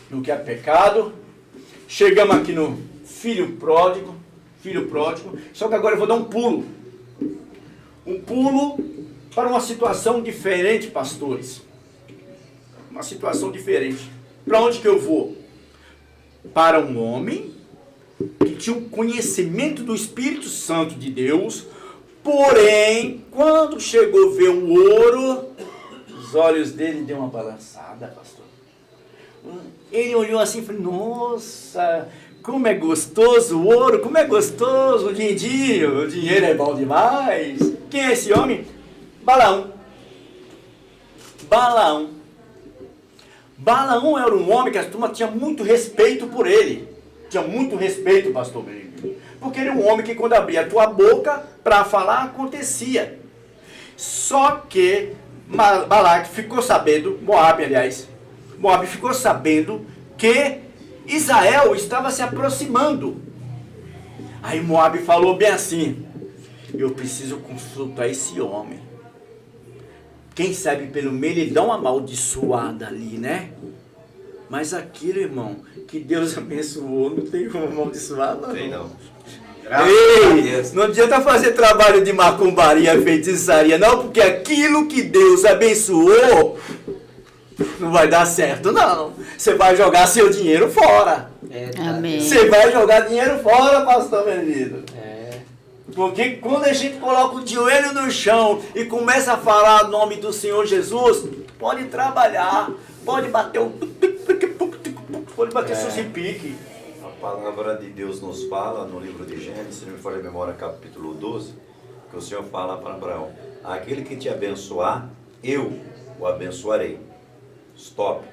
no que é pecado. Chegamos aqui no filho pródigo, só que agora eu vou dar um pulo para uma situação diferente, pastores, uma situação diferente. Para onde que eu vou? Para um homem que tinha um conhecimento do Espírito Santo de Deus, porém, quando chegou a ver o ouro, os olhos dele deu uma balançada, pastor. Ele olhou assim e falou, nossa, como é gostoso o ouro, como é gostoso o din-din, o dinheiro é bom demais. Quem é esse homem? Balaão. Balaão era um homem que a turma tinha muito respeito por ele. Tinha muito respeito, pastor Benedito. Porque ele é um homem que quando abria a tua boca para falar, acontecia. Só que Balaque ficou sabendo, Moabe ficou sabendo que Israel estava se aproximando. Aí Moabe falou bem assim, eu preciso consultar esse homem. Quem sabe pelo meio ele dá uma amaldiçoada ali, né? Mas aquilo, irmão, que Deus abençoou, não tem como amaldiçoar, não. Tem não. Ei, não adianta fazer trabalho de macumbaria, feitiçaria, não, porque aquilo que Deus abençoou não vai dar certo, não. Você vai jogar seu dinheiro fora. Amém. Você vai jogar dinheiro fora, pastor Benedito. Porque quando a gente coloca o joelho no chão e começa a falar o nome do Senhor Jesus, pode trabalhar, pode bater seus repiques. A palavra de Deus nos fala no livro de Gênesis, se não me falha a memória, capítulo 12, que o Senhor fala para Abraão, aquele que te abençoar, eu o abençoarei. Stop.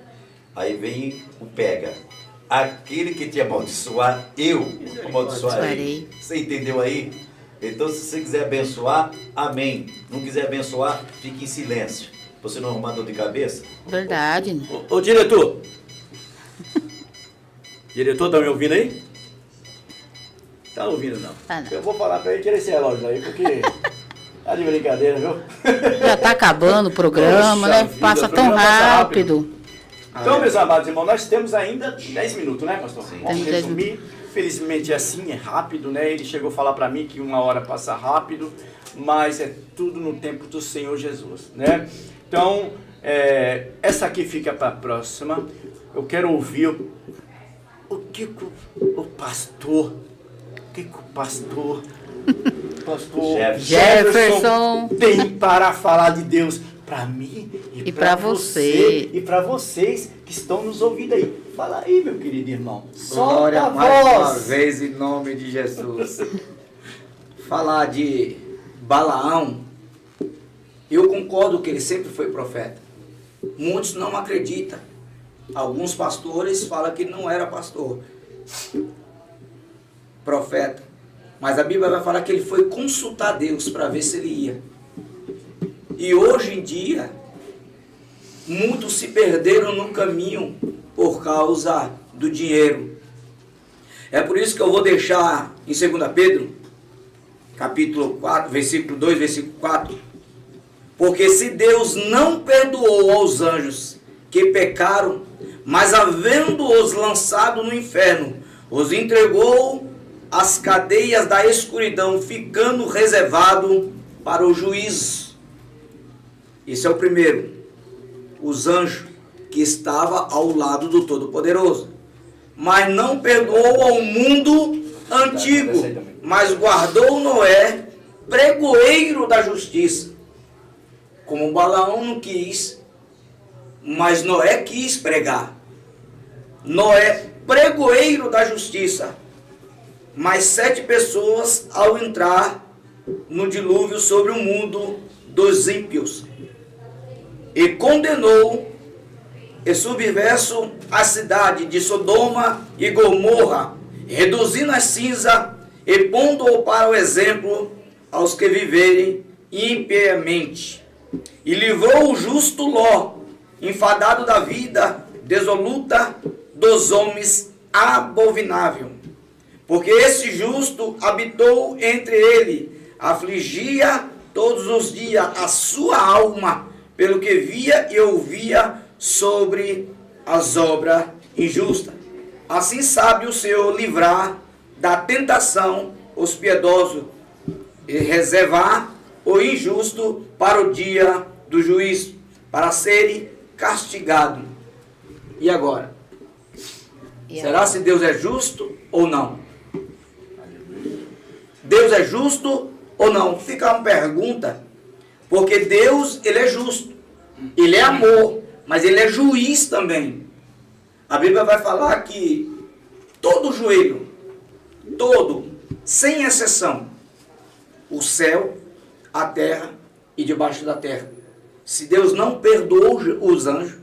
Aí vem o pega. Aquele que te amaldiçoar, eu amaldiçoarei. Você entendeu aí? Então, se você quiser abençoar, amém. Não quiser abençoar, fique em silêncio. Você não arrumar dor de cabeça? Verdade. Ô diretor. Diretor, tá me ouvindo aí? Tá ouvindo não? Tá não. Eu vou falar pra ele tirar esse relógio aí, porque tá de brincadeira, viu? Já está acabando o programa, Poxa né? vida, Passa o tão programa passa rápido. Então, meus amados irmãos, nós temos ainda 10 minutos, né, pastor? Sim. Vamos Temos 10 resumir. Felizmente é assim, é rápido, né? Ele chegou a falar para mim que 1 hora passa rápido, mas é tudo no tempo do Senhor Jesus, né? Então, essa aqui fica para a próxima. Eu quero ouvir o que o pastor Pastor Jefferson tem para falar de Deus para mim e para você. E para vocês que estão nos ouvindo aí. Fala aí, meu querido irmão. Glória Solta a mais uma voz. vez em nome de Jesus. Falar de Balaão, eu concordo que ele sempre foi profeta. Muitos não acreditam. Alguns pastores falam que não era pastor, profeta. Mas a Bíblia vai falar que ele foi consultar Deus para ver se ele ia. E hoje em dia, muitos se perderam no caminho por causa do dinheiro. É por isso que eu vou deixar em 2 Pedro, capítulo 4, versículo 2, versículo 4. Porque se Deus não perdoou aos anjos que pecaram, mas havendo-os lançado no inferno, os entregou às cadeias da escuridão, ficando reservado para o juízo. Esse é o primeiro. Os anjos que estavam ao lado do Todo-Poderoso. Mas não perdoou ao mundo antigo, mas guardou Noé, pregoeiro da justiça. Como Balaão não quis, mas Noé quis pregar. Noé, pregoeiro da justiça. Mais 7 pessoas ao entrar no dilúvio sobre o mundo dos ímpios. E condenou, e subverso, a cidade de Sodoma e Gomorra, reduzindo a cinza e pondo-o para o exemplo aos que viverem impiamente. E livrou o justo Ló, enfadado da vida dissoluta dos homens, abominável. Porque esse justo habitou entre ele, afligia todos os dias a sua alma, pelo que via e ouvia sobre as obras injustas. Assim sabe o Senhor livrar da tentação os piedosos e reservar o injusto para o dia do juízo, para serem castigados. E agora? Será se Deus é justo ou não? Deus é justo ou não? Fica uma pergunta, porque Deus, ele é justo, ele é amor, mas ele é juiz também. A Bíblia vai falar que todo joelho, todo, sem exceção, o céu, a terra e debaixo da terra. Se Deus não perdoou os anjos,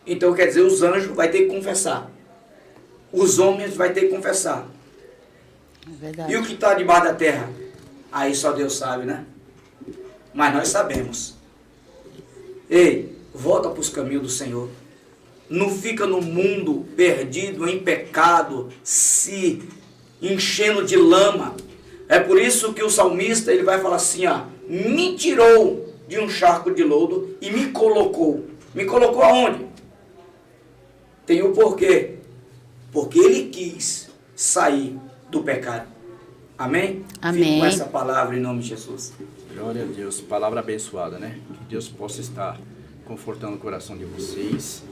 então quer dizer, os anjos vai ter que confessar. Os homens vai ter que confessar. É verdade. E o que está debaixo da terra? Aí só Deus sabe, né? Mas nós sabemos. Ei, volta para os caminhos do Senhor. Não fica no mundo perdido em pecado, se enchendo de lama. É por isso que o salmista ele vai falar assim, ó, me tirou de um charco de lodo e me colocou. Me colocou aonde? Tem o porquê. Porque ele quis sair do pecado. Amém? Amém. Fico com essa palavra em nome de Jesus. Glória a Deus, palavra abençoada, né? Que Deus possa estar confortando o coração de vocês.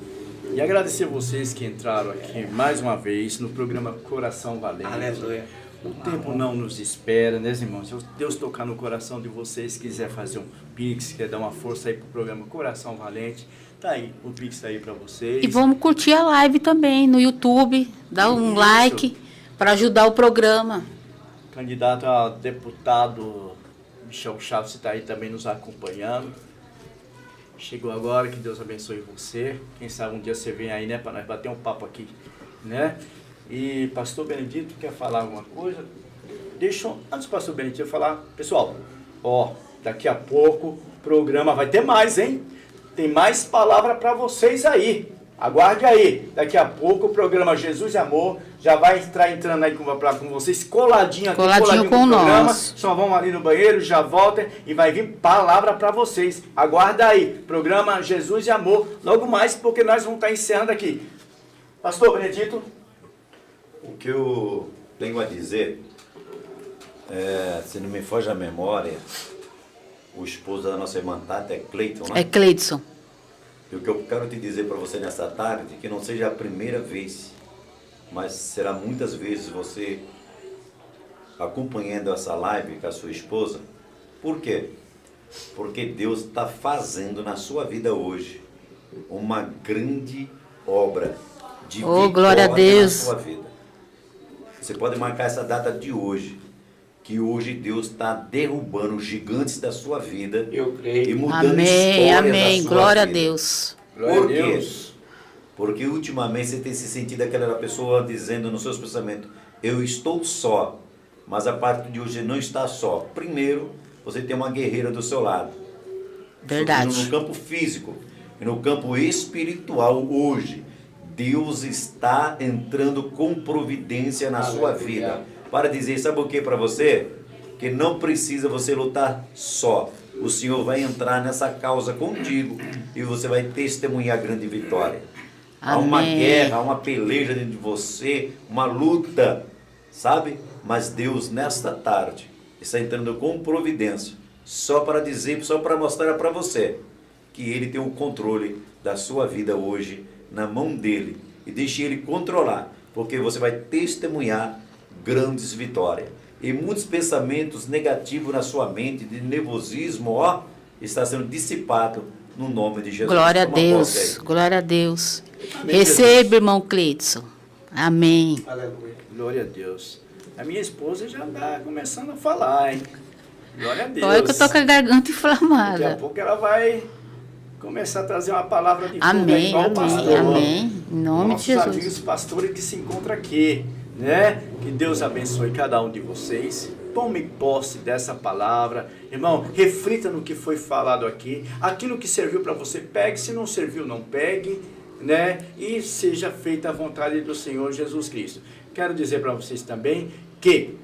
E agradecer a vocês que entraram aqui mais uma vez no programa Coração Valente. Aleluia. O tempo não nos espera, né, irmãos? Se Deus tocar no coração de vocês, quiser fazer um Pix, quer dar uma força aí pro programa Coração Valente, tá aí, o Pix tá aí para vocês. E vamos curtir a live também no YouTube, dar um like para ajudar o programa. Candidato a deputado Michel Chaves está aí também nos acompanhando. Chegou agora, que Deus abençoe você. Quem sabe um dia você vem aí, né, para nós bater um papo aqui, né? E pastor Benedito quer falar alguma coisa? Antes do pastor Benedito falar, pessoal, ó, daqui a pouco o programa vai ter mais, hein? Tem mais palavra para vocês aí. Aguarde aí. Daqui a pouco o programa Jesus e Amor já vai entrando aí com vocês, coladinho aqui, coladinho com no programa. nós. Só vão ali no banheiro, já voltem e vai vir palavra para vocês. Aguarda aí. Programa Jesus e Amor. Logo mais, porque nós vamos estar encerrando aqui. Pastor Benedito. O que eu tenho a dizer, se não me foge a memória, o esposo da nossa irmã Tati é Cleiton, né? É Cleidson. E o que eu quero te dizer para você nessa tarde, que não seja a primeira vez, mas será muitas vezes você acompanhando essa live com a sua esposa. Por quê? Porque Deus está fazendo na sua vida hoje uma grande obra de vitória glória a Deus. na sua vida. Você pode marcar essa data de hoje, que hoje Deus está derrubando os gigantes da sua vida. Eu creio. E mudando Amém, histórias amém. da sua Glória a vida. Deus. Glória Por a quê? Deus. Porque ultimamente você tem se sentido aquela pessoa dizendo nos seus pensamentos, eu estou só, mas a partir de hoje você não está só. Primeiro, você tem uma guerreira do seu lado. Verdade. No campo físico e no campo espiritual hoje, Deus está entrando com providência na sua vida. Para dizer, sabe o que para você? Que não precisa você lutar só. O Senhor vai entrar nessa causa contigo e você vai testemunhar a grande vitória. Há uma Amém. guerra, há uma peleja dentro de você, uma luta, sabe? Mas Deus, nesta tarde, está entrando com providência, só para dizer, só para mostrar para você que Ele tem o controle da sua vida hoje na mão dEle. E deixe Ele controlar, porque você vai testemunhar grandes vitórias. E muitos pensamentos negativos na sua mente, de nervosismo, ó, está sendo dissipado no nome de Jesus. Glória a Toma posse Deus. aí. Glória a Deus. Amém, Receba, irmão Cleidson. Amém. Aleluia. Glória a Deus. A minha esposa já está começando a falar, hein? Glória a Deus. Olha que eu tô com a garganta Daqui a inflamada. pouco ela vai começar a trazer uma palavra de fogo aí, Amém, igual o amém, pastor. amém. Em nome de Nossos Jesus. amigos pastores que se encontram aqui, né? Que Deus abençoe cada um de vocês. Tome posse dessa palavra. Irmão, reflita no que foi falado aqui. Aquilo que serviu para você, pegue. Se não serviu, não pegue, né? E seja feita a vontade do Senhor Jesus Cristo. Quero dizer para vocês também que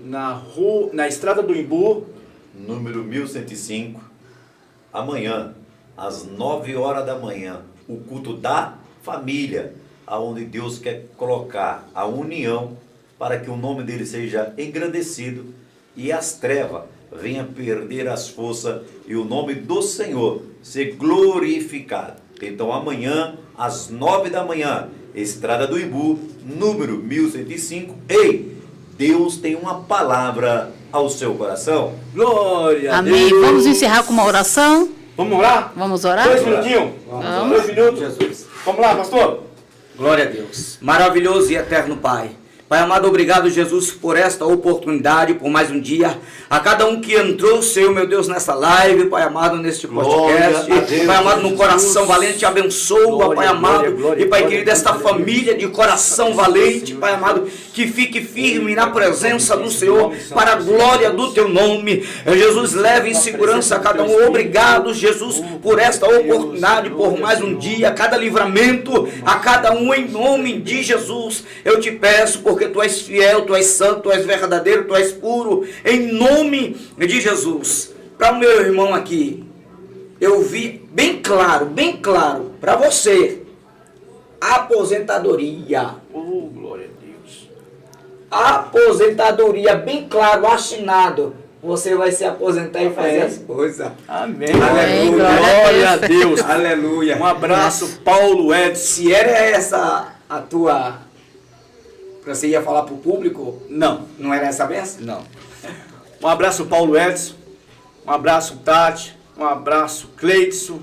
na estrada do Imbu, Número 1105, amanhã, às 9 horas da manhã, o culto da família, aonde Deus quer colocar a união para que o nome dele seja engrandecido e as trevas venham perder as forças e o nome do Senhor ser glorificado. Então amanhã, às 9 da manhã, Estrada do Imbu, número 1105, ei, Deus tem uma palavra ao seu coração. glória a Amém. Deus. Vamos encerrar com uma oração? Vamos orar? Vamos orar? 2 minutinhos? Vamos. 2 minutos? Jesus. Vamos lá, pastor? Glória a Deus. Maravilhoso e eterno Pai. Pai amado, obrigado, Jesus, por esta oportunidade, por mais um dia. A cada um que entrou, Senhor, meu Deus, nessa live, Pai amado, neste podcast. Glória a Deus, Pai amado, no Jesus. coração valente, abençoa, Glória, Pai amado. glória, glória, E Pai glória, querido, esta glória, família de coração valente, Pai amado, que fique firme na presença do Senhor, para a glória do Teu nome. Jesus, leve em segurança a cada um. Obrigado, Jesus, por esta oportunidade, por mais um dia, cada livramento, a cada um, em nome de Jesus. Eu te peço, porque Tu és fiel, Tu és santo, Tu és verdadeiro, Tu és puro, em nome de Jesus. Para o meu irmão aqui, eu vi bem claro, para você, aposentadoria. Oh, glória a Deus. Aposentadoria, bem claro, assinado. Você vai se aposentar e fazer Amém. as coisas. Amém. Amém, Glória a Deus. Aleluia. Um abraço, Paulo Edson. Se era essa a tua... Você ia falar para o público? Não, Não era essa a benção? não. Um abraço, Paulo Edson. Um abraço, Tati. Um abraço, Cleidson.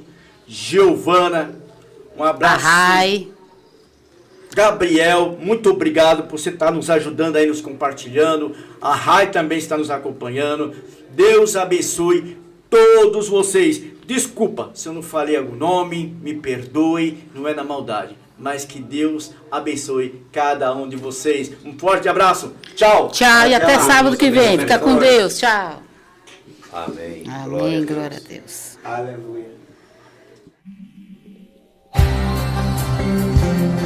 Giovana. Um abraço, Arrai. Gabriel. Muito obrigado por você estar nos ajudando aí, nos compartilhando. A Rai também está nos acompanhando. Deus abençoe todos vocês. Desculpa se eu não falei algum nome, me perdoe, não é na maldade. Mas que Deus abençoe cada um de vocês. Um forte abraço. Tchau. Tchau, e até sábado que vem. Fica com Deus. Tchau. Amém. Amém. Glória a Deus. Aleluia.